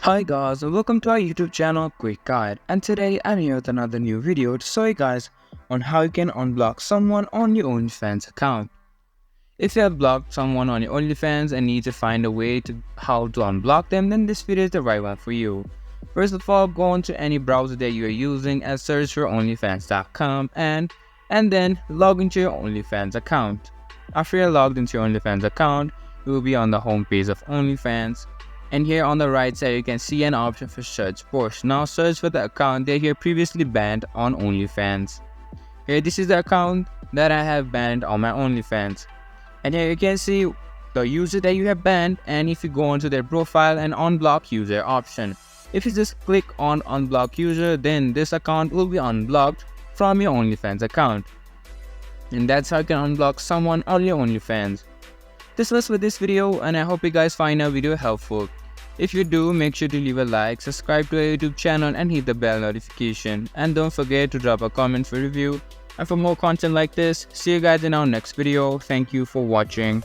Hi guys and welcome to our YouTube channel Quick Guide, and today I'm here with another new video to show you guys on how you can unblock someone on your OnlyFans account. If you have blocked someone on your OnlyFans and need to find a way to how to unblock them, then this video is the right one for you. First of all, go onto any browser that you are using and search for onlyfans.com and then log into your OnlyFans account. After you're logged into your OnlyFans account, you will be on the home page of OnlyFans. And here on the right side, you can see an option for search push. Now search for the account that you previously banned on OnlyFans. Here, this is the account that I have banned on my OnlyFans. And here you can see the user that you have banned, and if you go onto their profile and unblock user option. If you just click on unblock user, then this account will be unblocked from your OnlyFans account. And that's how you can unblock someone on your OnlyFans. This was for this video, and I hope you guys find our video helpful. If you do, make sure to leave a like, subscribe to our YouTube channel and hit the bell notification. And don't forget to drop a comment for review. And for more content like this, see you guys in our next video. Thank you for watching.